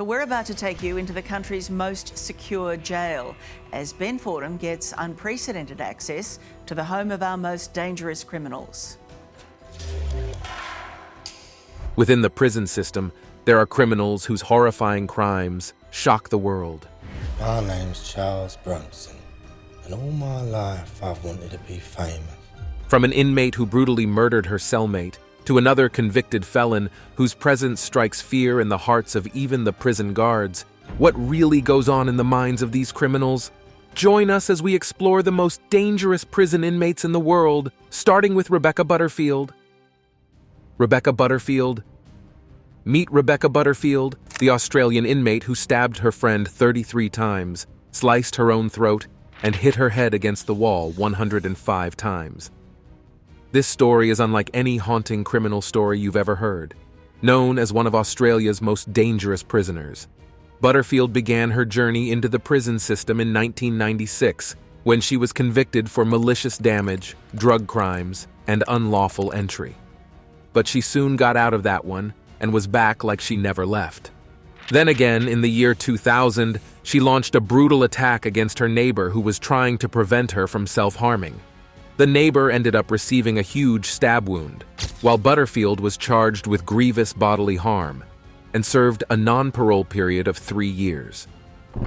But we're about to take you into the country's most secure jail as Ben Fordham gets unprecedented access to the home of our most dangerous criminals. Within the prison system, there are criminals whose horrifying crimes shock the world. My name's Charles Bronson, and all my life I've wanted to be famous. From an inmate who brutally murdered her cellmate, to another convicted felon whose presence strikes fear in the hearts of even the prison guards, what really goes on in the minds of these criminals? Join us as we explore the most dangerous prison inmates in the world, starting with Rebecca Butterfield. Rebecca Butterfield. Meet Rebecca Butterfield, the Australian inmate who stabbed her friend 33 times, sliced her own throat, and hit her head against the wall 105 times. This story is unlike any haunting criminal story you've ever heard. Known as one of Australia's most dangerous prisoners, Butterfield began her journey into the prison system in 1996 when she was convicted for malicious damage, drug crimes, and unlawful entry. But she soon got out of that one and was back like she never left. Then again, in the year 2000, she launched a brutal attack against her neighbor who was trying to prevent her from self-harming. The neighbor ended up receiving a huge stab wound, while Butterfield was charged with grievous bodily harm and served a non-parole period of 3 years.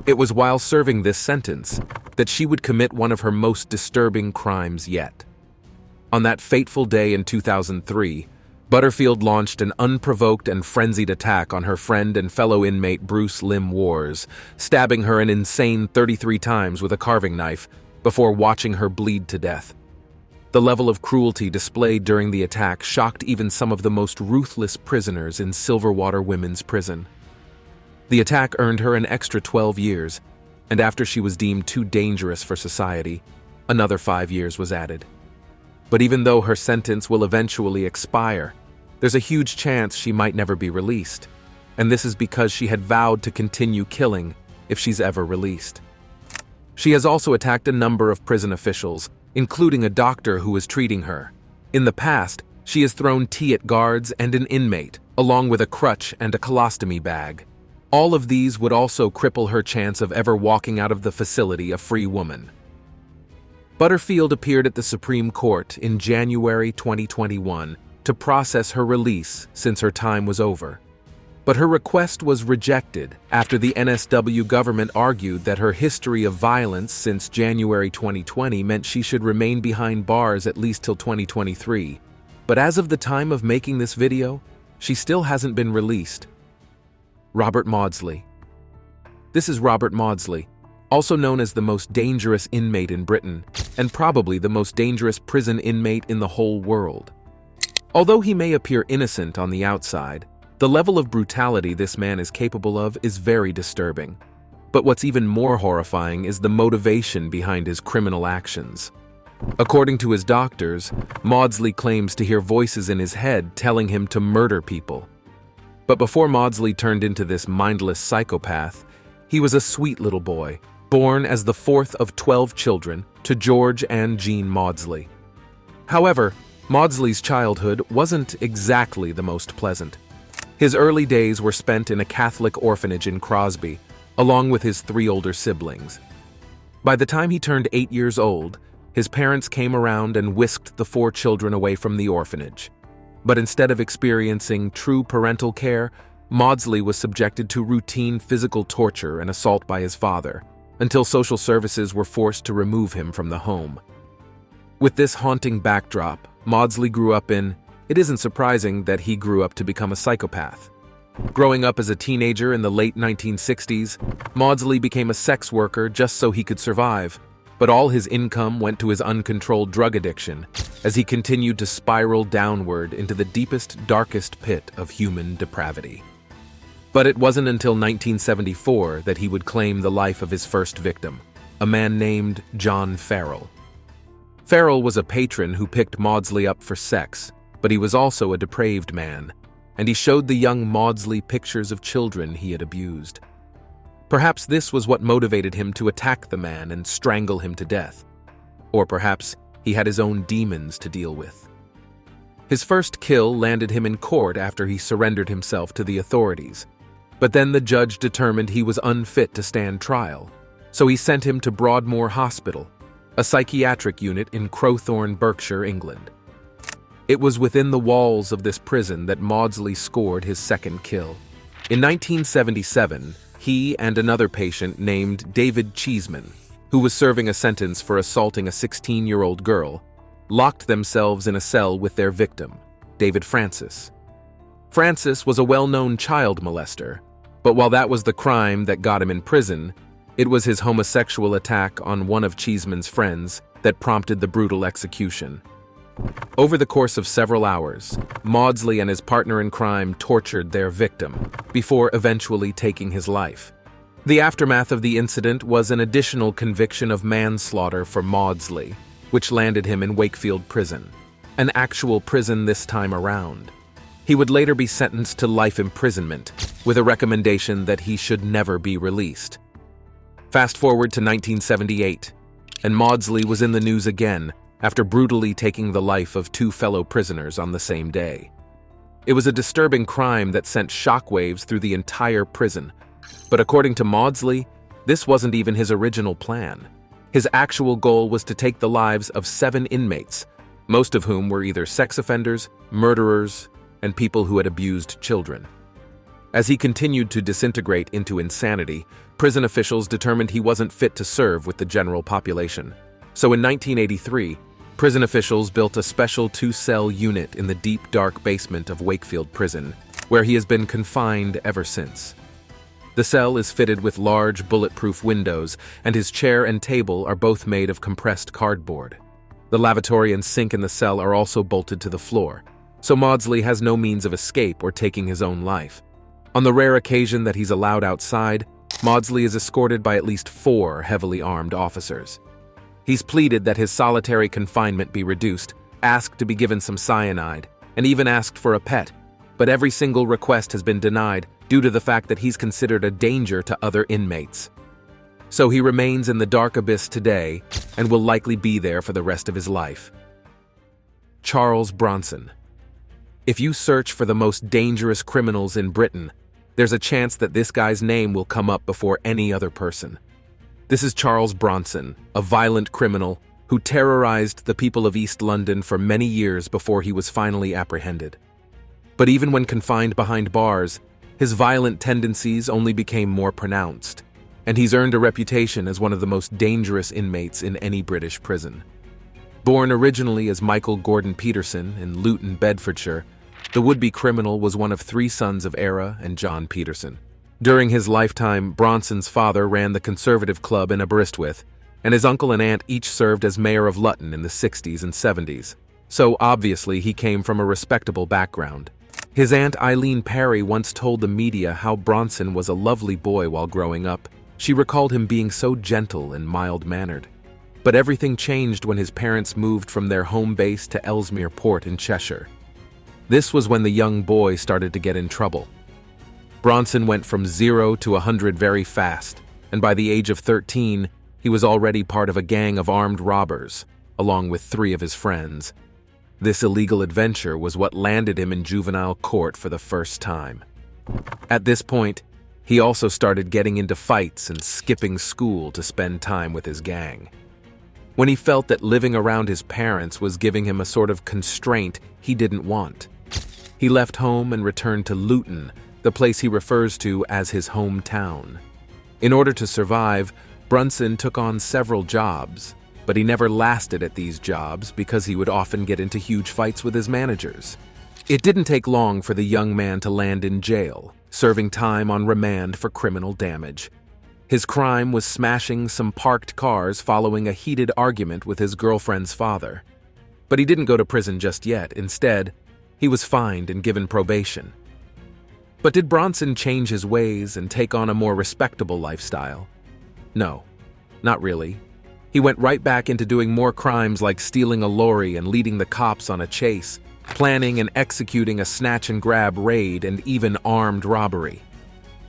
It was while serving this sentence that she would commit one of her most disturbing crimes yet. On that fateful day in 2003, Butterfield launched an unprovoked and frenzied attack on her friend and fellow inmate Bruce Lim Wars, stabbing her an insane 33 times with a carving knife before watching her bleed to death. The level of cruelty displayed during the attack shocked even some of the most ruthless prisoners in Silverwater Women's Prison. The attack earned her an extra 12 years, and after she was deemed too dangerous for society, another 5 years was added. But even though her sentence will eventually expire, there's a huge chance she might never be released, and this is because she had vowed to continue killing if she's ever released. She has also attacked a number of prison officials, including a doctor who was treating her. In the past, she has thrown tea at guards and an inmate, along with a crutch and a colostomy bag. All of these would also cripple her chance of ever walking out of the facility a free woman. Butterfield appeared at the Supreme Court in January 2021 to process her release since her time was over. But her request was rejected after the NSW government argued that her history of violence since January 2020 meant she should remain behind bars at least till 2023. But as of the time of making this video, she still hasn't been released. Robert Mosley. This is Robert Mosley, also known as the most dangerous inmate in Britain, and probably the most dangerous prison inmate in the whole world. Although he may appear innocent on the outside, the level of brutality this man is capable of is very disturbing. But what's even more horrifying is the motivation behind his criminal actions. According to his doctors, Mosley claims to hear voices in his head telling him to murder people. But before Mosley turned into this mindless psychopath, he was a sweet little boy, born as the fourth of 12 children to George and Jean Mosley. However, Mosley's childhood wasn't exactly the most pleasant. His early days were spent in a Catholic orphanage in Crosby, along with his 3 older siblings. By the time he turned 8 years old, his parents came around and whisked the 4 children away from the orphanage. But instead of experiencing true parental care, Mosley was subjected to routine physical torture and assault by his father, until social services were forced to remove him from the home. With this haunting backdrop, Mosley grew up in. It isn't surprising that he grew up to become a psychopath. Growing up as a teenager in the late 1960s, Mosley became a sex worker just so he could survive, but all his income went to his uncontrolled drug addiction as he continued to spiral downward into the deepest, darkest pit of human depravity. But it wasn't until 1974 that he would claim the life of his first victim, a man named John Farrell. Farrell was a patron who picked Mosley up for sex, but he was also a depraved man, and he showed the young Mosley pictures of children he had abused. Perhaps this was what motivated him to attack the man and strangle him to death. Or perhaps he had his own demons to deal with. His first kill landed him in court after he surrendered himself to the authorities. But then the judge determined he was unfit to stand trial, so he sent him to Broadmoor Hospital, a psychiatric unit in Crowthorne, Berkshire, England. It was within the walls of this prison that Mosley scored his second kill. In 1977, he and another patient named David Cheeseman, who was serving a sentence for assaulting a 16-year-old girl, locked themselves in a cell with their victim, David Francis. Francis was a well-known child molester, but while that was the crime that got him in prison, it was his homosexual attack on one of Cheeseman's friends that prompted the brutal execution. Over the course of several hours, Mosley and his partner in crime tortured their victim, before eventually taking his life. The aftermath of the incident was an additional conviction of manslaughter for Mosley, which landed him in Wakefield Prison, an actual prison this time around. He would later be sentenced to life imprisonment, with a recommendation that he should never be released. Fast forward to 1978, and Mosley was in the news again after brutally taking the life of two fellow prisoners on the same day. It was a disturbing crime that sent shockwaves through the entire prison, but according to Mosley, this wasn't even his original plan. His actual goal was to take the lives of 7 inmates, most of whom were either sex offenders, murderers, and people who had abused children. As he continued to disintegrate into insanity, prison officials determined he wasn't fit to serve with the general population. So in 1983, prison officials built a special 2-cell unit in the deep, dark basement of Wakefield Prison, where he has been confined ever since. The cell is fitted with large, bulletproof windows, and his chair and table are both made of compressed cardboard. The lavatory and sink in the cell are also bolted to the floor, so Mosley has no means of escape or taking his own life. On the rare occasion that he's allowed outside, Mosley is escorted by at least 4 heavily armed officers. He's pleaded that his solitary confinement be reduced, asked to be given some cyanide, and even asked for a pet, but every single request has been denied due to the fact that he's considered a danger to other inmates. So he remains in the dark abyss today and will likely be there for the rest of his life. Charles Bronson. If you search for the most dangerous criminals in Britain, there's a chance that this guy's name will come up before any other person. This is Charles Bronson, a violent criminal who terrorized the people of East London for many years before he was finally apprehended. But even when confined behind bars, his violent tendencies only became more pronounced, and he's earned a reputation as one of the most dangerous inmates in any British prison. Born originally as Michael Gordon Peterson in Luton, Bedfordshire, the would-be criminal was one of 3 sons of Era and John Peterson. During his lifetime, Bronson's father ran the Conservative Club in Aberystwyth, and his uncle and aunt each served as mayor of Luton in the 60s and 70s. So obviously he came from a respectable background. His aunt Eileen Parry once told the media how Bronson was a lovely boy while growing up. She recalled him being so gentle and mild-mannered. But everything changed when his parents moved from their home base to Ellesmere Port in Cheshire. This was when the young boy started to get in trouble. Bronson went from 0 to 100 very fast, and by the age of 13, he was already part of a gang of armed robbers, along with 3 of his friends. This illegal adventure was what landed him in juvenile court for the first time. At this point, he also started getting into fights and skipping school to spend time with his gang. When he felt that living around his parents was giving him a sort of constraint he didn't want, he left home and returned to Luton, the place he refers to as his hometown. In order to survive, Bronson took on several jobs, but he never lasted at these jobs because he would often get into huge fights with his managers. It didn't take long for the young man to land in jail, serving time on remand for criminal damage. His crime was smashing some parked cars following a heated argument with his girlfriend's father. But he didn't go to prison just yet. Instead, he was fined and given probation. But did Bronson change his ways and take on a more respectable lifestyle? No, not really. He went right back into doing more crimes like stealing a lorry and leading the cops on a chase, planning and executing a snatch-and-grab raid, and even armed robbery.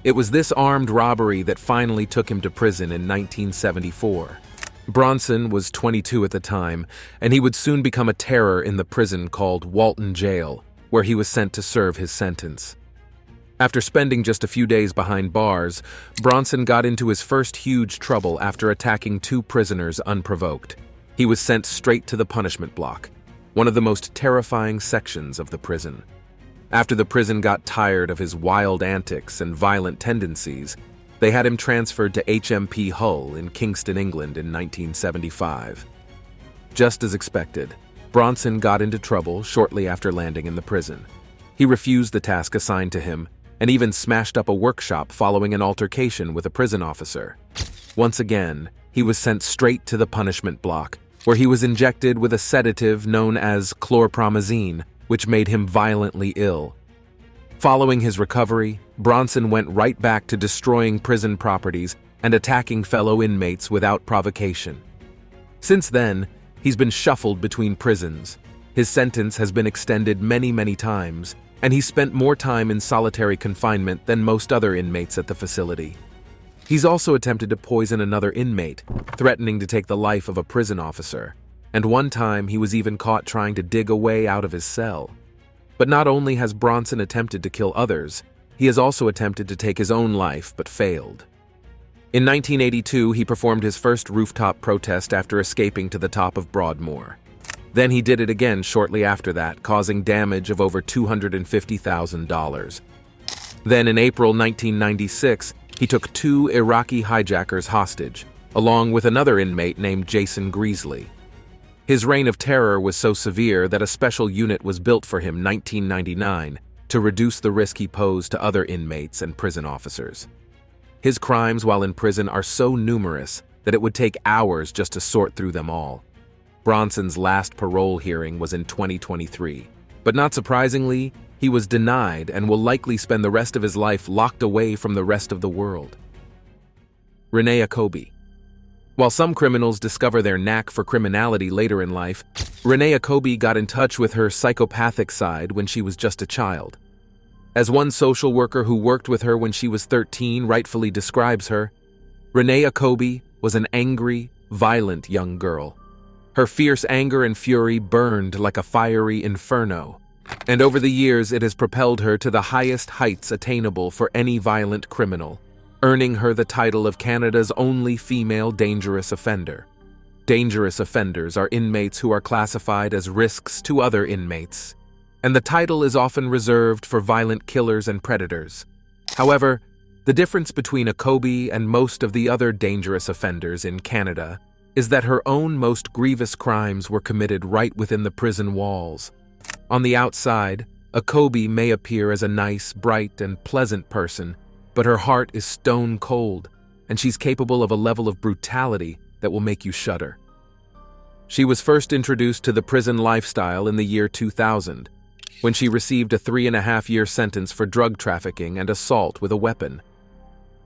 It was this armed robbery that finally took him to prison in 1974. Bronson was 22 at the time, and he would soon become a terror in the prison called Walton Jail, where he was sent to serve his sentence. After spending just a few days behind bars, Bronson got into his first huge trouble after attacking 2 prisoners unprovoked. He was sent straight to the punishment block, one of the most terrifying sections of the prison. After the prison got tired of his wild antics and violent tendencies, they had him transferred to HMP Hull in Kingston, England in 1975. Just as expected, Bronson got into trouble shortly after landing in the prison. He refused the task assigned to him and even smashed up a workshop following an altercation with a prison officer. Once again, he was sent straight to the punishment block, where he was injected with a sedative known as chlorpromazine, which made him violently ill. Following his recovery, Bronson went right back to destroying prison properties and attacking fellow inmates without provocation. Since then, he's been shuffled between prisons. His sentence has been extended many times, and he spent more time in solitary confinement than most other inmates at the facility. He's also attempted to poison another inmate, threatening to take the life of a prison officer, and one time he was even caught trying to dig a way out of his cell. But not only has Bronson attempted to kill others, he has also attempted to take his own life but failed. In 1982, he performed his first rooftop protest after escaping to the top of Broadmoor. Then he did it again shortly after that, causing damage of over $250,000. Then in April 1996, he took 2 Iraqi hijackers hostage, along with another inmate named Jason Greasley. His reign of terror was so severe that a special unit was built for him in 1999 to reduce the risk he posed to other inmates and prison officers. His crimes while in prison are so numerous that it would take hours just to sort through them all. Bronson's last parole hearing was in 2023, but not surprisingly, he was denied and will likely spend the rest of his life locked away from the rest of the world. Renee Akube. While some criminals discover their knack for criminality later in life, Renee Akube got in touch with her psychopathic side when she was just a child. As one social worker who worked with her when she was 13 rightfully describes her, Renee Akube was an angry, violent young girl. Her fierce anger and fury burned like a fiery inferno, and over the years it has propelled her to the highest heights attainable for any violent criminal, earning her the title of Canada's only female dangerous offender. Dangerous offenders are inmates who are classified as risks to other inmates, and the title is often reserved for violent killers and predators. However, the difference between Akube and most of the other dangerous offenders in Canada is that her own most grievous crimes were committed right within the prison walls. On the outside, Akube may appear as a nice, bright, and pleasant person, but her heart is stone cold, and she's capable of a level of brutality that will make you shudder. She was first introduced to the prison lifestyle in the year 2000, when she received a 3.5-year sentence for drug trafficking and assault with a weapon.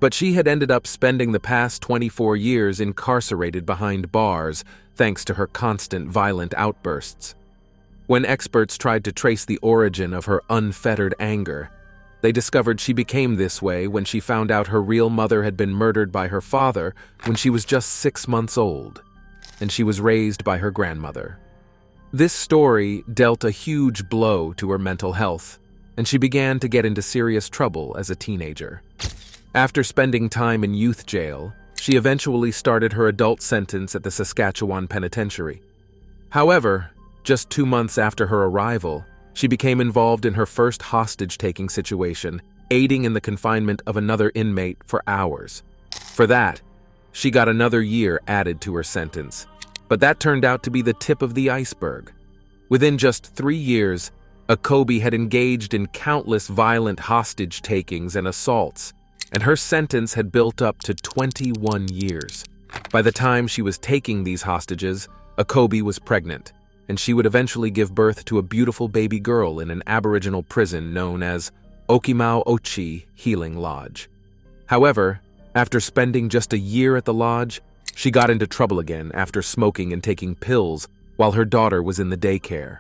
But she had ended up spending the past 24 years incarcerated behind bars thanks to her constant violent outbursts. When experts tried to trace the origin of her unfettered anger, they discovered she became this way when she found out her real mother had been murdered by her father when she was just 6 months old, and she was raised by her grandmother. This story dealt a huge blow to her mental health, and she began to get into serious trouble as a teenager. After spending time in youth jail, she eventually started her adult sentence at the Saskatchewan Penitentiary. However, just 2 months after her arrival, she became involved in her first hostage-taking situation, aiding in the confinement of another inmate for hours. For that, she got another year added to her sentence, but that turned out to be the tip of the iceberg. Within just 3 years, Akube had engaged in countless violent hostage-takings and assaults, and her sentence had built up to 21 years. By the time she was taking these hostages, Akube was pregnant, and she would eventually give birth to a beautiful baby girl in an Aboriginal prison known as Okimau Ochi Healing Lodge. However, after spending just a year at the lodge, she got into trouble again after smoking and taking pills while her daughter was in the daycare.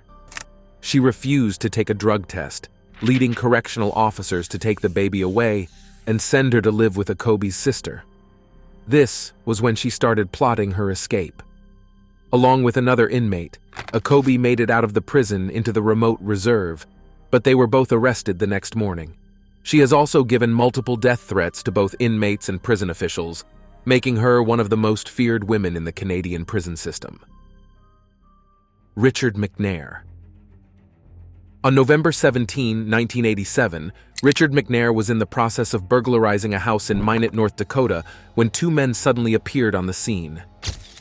She refused to take a drug test, leading correctional officers to take the baby away and send her to live with Akube's sister. This was when she started plotting her escape. Along with another inmate, Akube made it out of the prison into the remote reserve, but they were both arrested the next morning. She has also given multiple death threats to both inmates and prison officials, making her one of the most feared women in the Canadian prison system. Richard McNair. On November 17, 1987, Richard McNair was in the process of burglarizing a house in Minot, North Dakota, when two men suddenly appeared on the scene.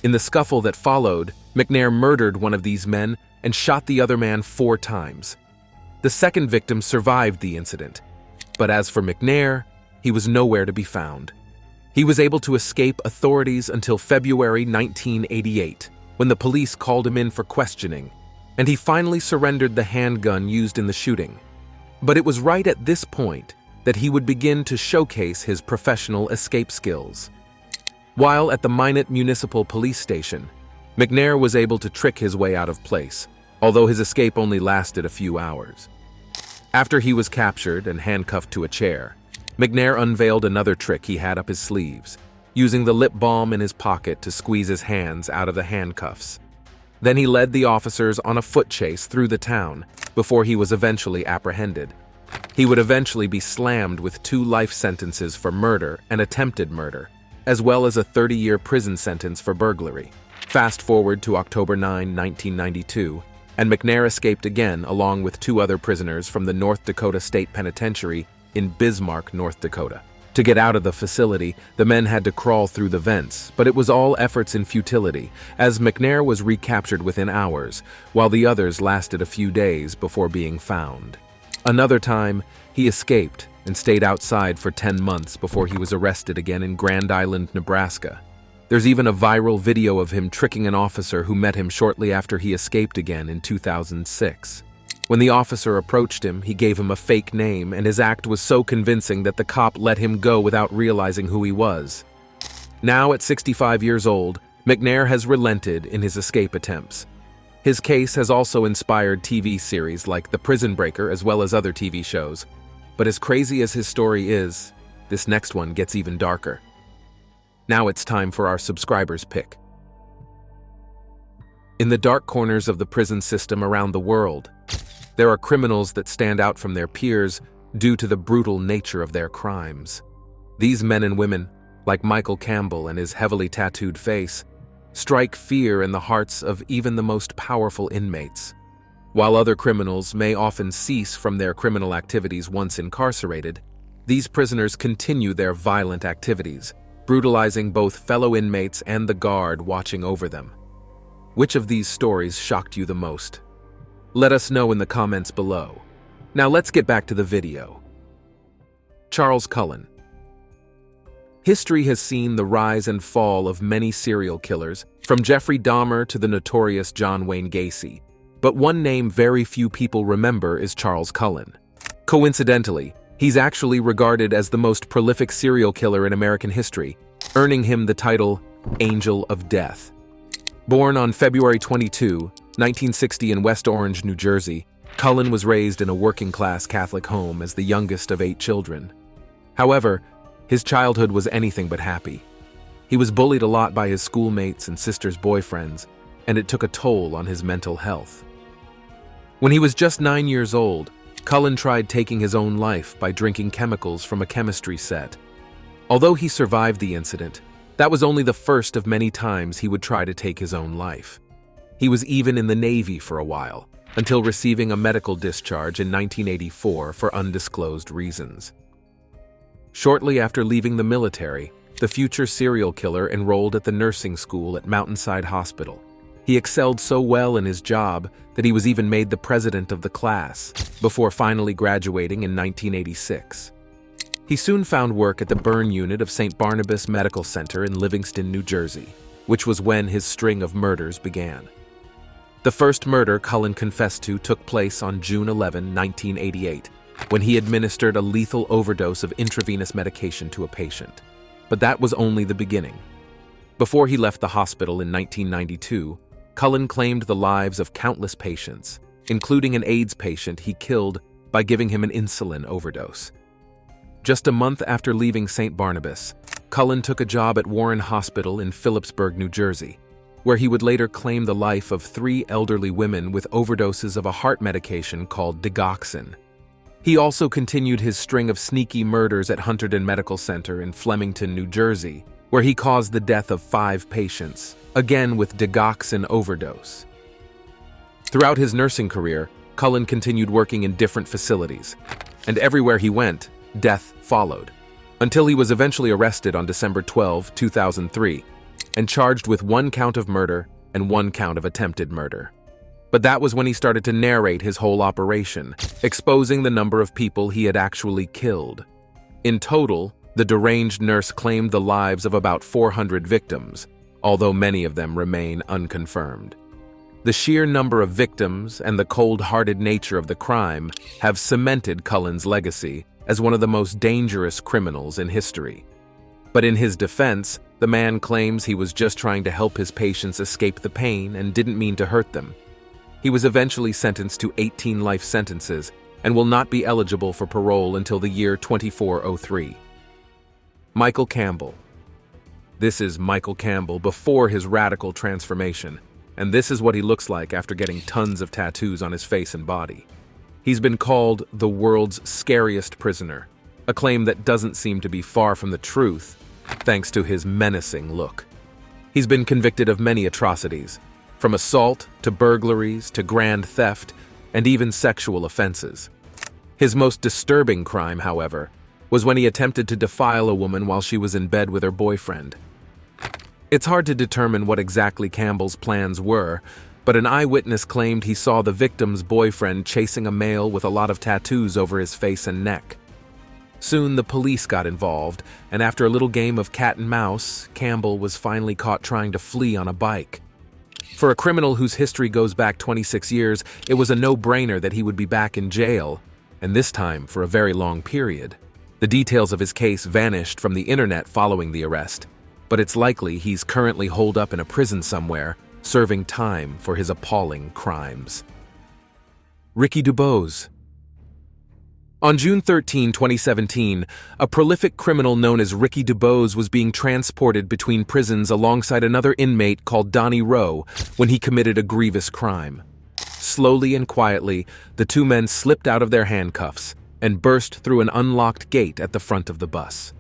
In the scuffle that followed, McNair murdered one of these men and shot the other man 4 times. The second victim survived the incident, but as for McNair, he was nowhere to be found. He was able to escape authorities until February 1988, when the police called him in for questioning, and he finally surrendered the handgun used in the shooting. But it was right at this point that he would begin to showcase his professional escape skills. While at the Minot Municipal Police Station, McNair was able to trick his way out of place, although his escape only lasted a few hours. After he was captured and handcuffed to a chair, McNair unveiled another trick he had up his sleeves, using the lip balm in his pocket to squeeze his hands out of the handcuffs. Then he led the officers on a foot chase through the town before he was eventually apprehended. He would eventually be slammed with 2 life sentences for murder and attempted murder, as well as a 30-year prison sentence for burglary. Fast forward to October 9, 1992, and McNair escaped again along with 2 other prisoners from the North Dakota State Penitentiary in Bismarck, North Dakota. To get out of the facility, the men had to crawl through the vents, but it was all efforts in futility, as McNair was recaptured within hours, while the others lasted a few days before being found. Another time, he escaped and stayed outside for 10 months before he was arrested again in Grand Island, Nebraska. There's even a viral video of him tricking an officer who met him shortly after he escaped again in 2006. When the officer approached him, he gave him a fake name, and his act was so convincing that the cop let him go without realizing who he was. Now, at 65 years old, McNair has relented in his escape attempts. His case has also inspired TV series like The Prison Breaker, as well as other TV shows. But as crazy as his story is, this next one gets even darker. Now it's time for our subscribers' pick. In the dark corners of the prison system around the world, there are criminals that stand out from their peers due to the brutal nature of their crimes. These men and women, like Michael Campbell and his heavily tattooed face, strike fear in the hearts of even the most powerful inmates. While other criminals may often cease from their criminal activities once incarcerated, these prisoners continue their violent activities, brutalizing both fellow inmates and the guard watching over them. Which of these stories shocked you the most? Let us know in the comments below. Now let's get back to the video. Charles Cullen. History has seen the rise and fall of many serial killers, from Jeffrey Dahmer to the notorious John Wayne Gacy. But one name very few people remember is Charles Cullen. Coincidentally, he's actually regarded as the most prolific serial killer in American history, earning him the title Angel of Death. Born on February 22, 1960 in West Orange, New Jersey, Cullen was raised in a working-class Catholic home as the youngest of 8 children. However, his childhood was anything but happy. He was bullied a lot by his schoolmates and sister's boyfriends, and it took a toll on his mental health. When he was just 9 years old, Cullen tried taking his own life by drinking chemicals from a chemistry set. Although he survived the incident, that was only the first of many times he would try to take his own life. He was even in the Navy for a while, until receiving a medical discharge in 1984 for undisclosed reasons. Shortly after leaving the military, the future serial killer enrolled at the nursing school at Mountainside Hospital. He excelled so well in his job that he was even made the president of the class, before finally graduating in 1986. He soon found work at the burn unit of St. Barnabas Medical Center in Livingston, New Jersey, which was when his string of murders began. The first murder Cullen confessed to took place on June 11, 1988, when he administered a lethal overdose of intravenous medication to a patient. But that was only the beginning. Before he left the hospital in 1992, Cullen claimed the lives of countless patients, including an AIDS patient he killed by giving him an insulin overdose. Just a month after leaving St. Barnabas, Cullen took a job at Warren Hospital in Phillipsburg, New Jersey, where he would later claim the life of 3 elderly women with overdoses of a heart medication called digoxin. He also continued his string of sneaky murders at Hunterdon Medical Center in Flemington, New Jersey, where he caused the death of 5 patients, again with digoxin overdose. Throughout his nursing career, Cullen continued working in different facilities, and everywhere he went, death followed, until he was eventually arrested on December 12, 2003, and charged with 1 count of murder and 1 count of attempted murder. But that was when he started to narrate his whole operation, exposing the number of people he had actually killed. In total, the deranged nurse claimed the lives of about 400 victims, although many of them remain unconfirmed. The sheer number of victims and the cold-hearted nature of the crime have cemented Cullen's legacy as one of the most dangerous criminals in history. But in his defense, the man claims he was just trying to help his patients escape the pain and didn't mean to hurt them. He was eventually sentenced to 18 life sentences and will not be eligible for parole until the year 2403. Michael Campbell. This is Michael Campbell before his radical transformation, and this is what he looks like after getting tons of tattoos on his face and body. He's been called the world's scariest prisoner, a claim that doesn't seem to be far from the truth, thanks to his menacing look. He's been convicted of many atrocities, from assault to burglaries to grand theft and even sexual offenses. His most disturbing crime, however, was when he attempted to defile a woman while she was in bed with her boyfriend. It's hard to determine what exactly Campbell's plans were, but an eyewitness claimed he saw the victim's boyfriend chasing a male with a lot of tattoos over his face and neck. Soon the police got involved, and after a little game of cat and mouse, Campbell was finally caught trying to flee on a bike. For a criminal whose history goes back 26 years, it was a no-brainer that he would be back in jail, and this time for a very long period. The details of his case vanished from the internet following the arrest, but it's likely he's currently holed up in a prison somewhere, serving time for his appalling crimes. Ricky Dubose. On June 13, 2017, a prolific criminal known as Ricky Dubose was being transported between prisons alongside another inmate called Donnie Rowe when he committed a grievous crime. Slowly and quietly, the 2 men slipped out of their handcuffs and burst through an unlocked gate at the front of the bus.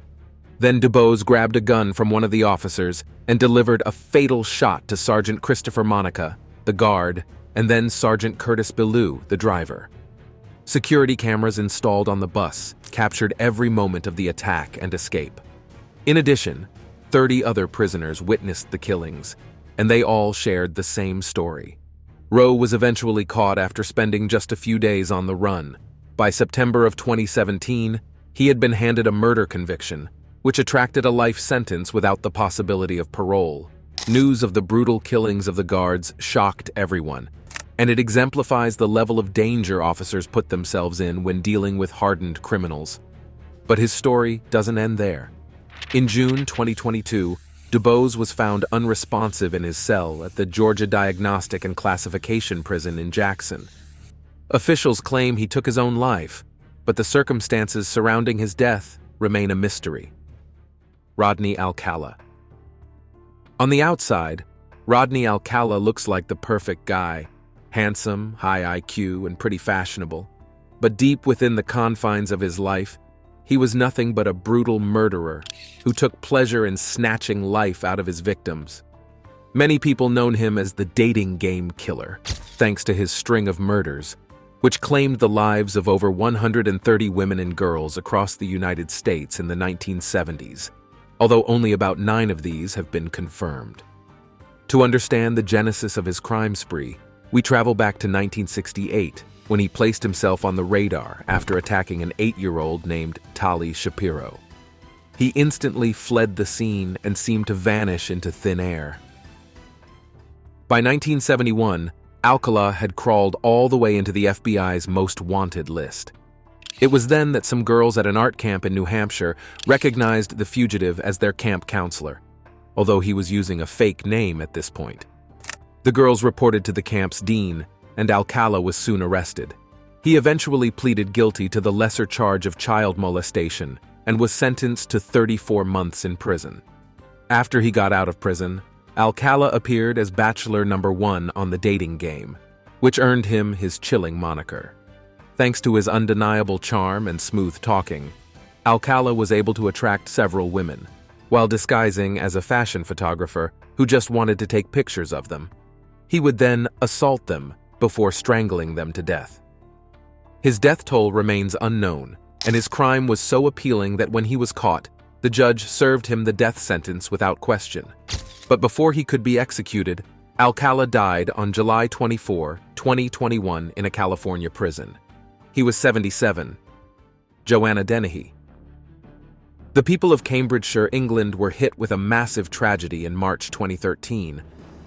Then Dubose grabbed a gun from one of the officers and delivered a fatal shot to Sergeant Christopher Monica, the guard, and then Sergeant Curtis Billou, the driver. Security cameras installed on the bus captured every moment of the attack and escape. In addition, 30 other prisoners witnessed the killings, and they all shared the same story. Rowe was eventually caught after spending just a few days on the run. By September of 2017, he had been handed a murder conviction, which attracted a life sentence without the possibility of parole. News of the brutal killings of the guards shocked everyone, and it exemplifies the level of danger officers put themselves in when dealing with hardened criminals. But his story doesn't end there. In June 2022, Dubose was found unresponsive in his cell at the Georgia Diagnostic and Classification Prison in Jackson. Officials claim he took his own life, but the circumstances surrounding his death remain a mystery. Rodney Alcala. On the outside, Rodney Alcala looks like the perfect guy, handsome, high IQ, and pretty fashionable. But deep within the confines of his life, he was nothing but a brutal murderer who took pleasure in snatching life out of his victims. Many people known him as the dating game killer, thanks to his string of murders, which claimed the lives of over 130 women and girls across the United States in the 1970s, although only about 9 of these have been confirmed. To understand the genesis of his crime spree, we travel back to 1968, when he placed himself on the radar after attacking an 8-year-old named Tali Shapiro. He instantly fled the scene and seemed to vanish into thin air. By 1971, Alcala had crawled all the way into the FBI's most wanted list. It was then that some girls at an art camp in New Hampshire recognized the fugitive as their camp counselor, although he was using a fake name at this point. The girls reported to the camp's dean, and Alcala was soon arrested. He eventually pleaded guilty to the lesser charge of child molestation and was sentenced to 34 months in prison. After he got out of prison, Alcala appeared as Bachelor #1 on the dating game, which earned him his chilling moniker. Thanks to his undeniable charm and smooth talking, Alcala was able to attract several women, while disguising as a fashion photographer who just wanted to take pictures of them. He would then assault them before strangling them to death. His death toll remains unknown, and his crime was so appealing that when he was caught, the judge served him the death sentence without question. But before he could be executed, Alcala died on July 24, 2021 in a California prison. He was 77. Joanna Den. The people of Cambridgeshire, England were hit with a massive tragedy in March 2013,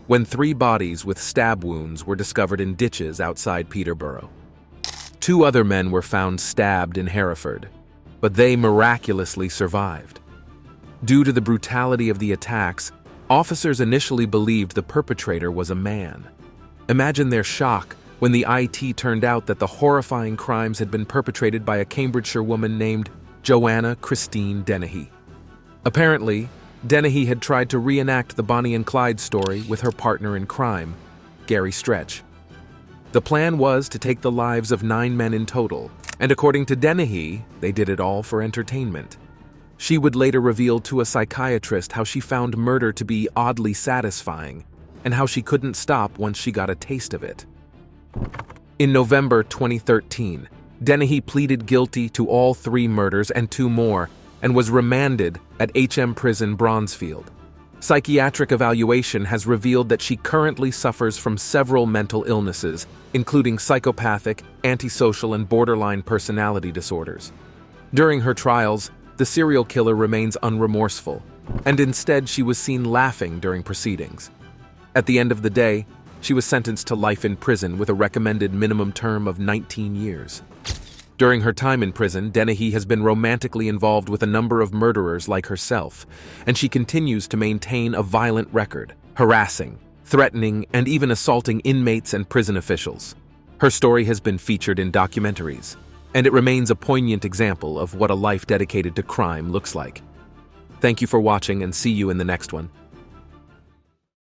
when 3 bodies with stab wounds were discovered in ditches outside Peterborough. 2 other men were found stabbed in Hereford, but they miraculously survived. Due to the brutality of the attacks, officers initially believed the perpetrator was a man. Imagine their shock when the IT turned out that the horrifying crimes had been perpetrated by a Cambridgeshire woman named Joanna Christine Den. Apparently, Den had tried to reenact the Bonnie and Clyde story with her partner in crime, Gary Stretch. The plan was to take the lives of 9 men in total, and according to Den, they did it all for entertainment. She would later reveal to a psychiatrist how she found murder to be oddly satisfying, and how she couldn't stop once she got a taste of it. In November 2013, Den pleaded guilty to all 3 murders and 2 more, and was remanded at HM Prison Bronzefield. Psychiatric evaluation has revealed that she currently suffers from several mental illnesses, including psychopathic, antisocial, and borderline personality disorders. During her trials, the serial killer remains unremorseful, and instead she was seen laughing during proceedings. At the end of the day, she was sentenced to life in prison with a recommended minimum term of 19 years. During her time in prison, Den has been romantically involved with a number of murderers like herself, and she continues to maintain a violent record, harassing, threatening, and even assaulting inmates and prison officials. Her story has been featured in documentaries, and it remains a poignant example of what a life dedicated to crime looks like. Thank you for watching, and see you in the next one.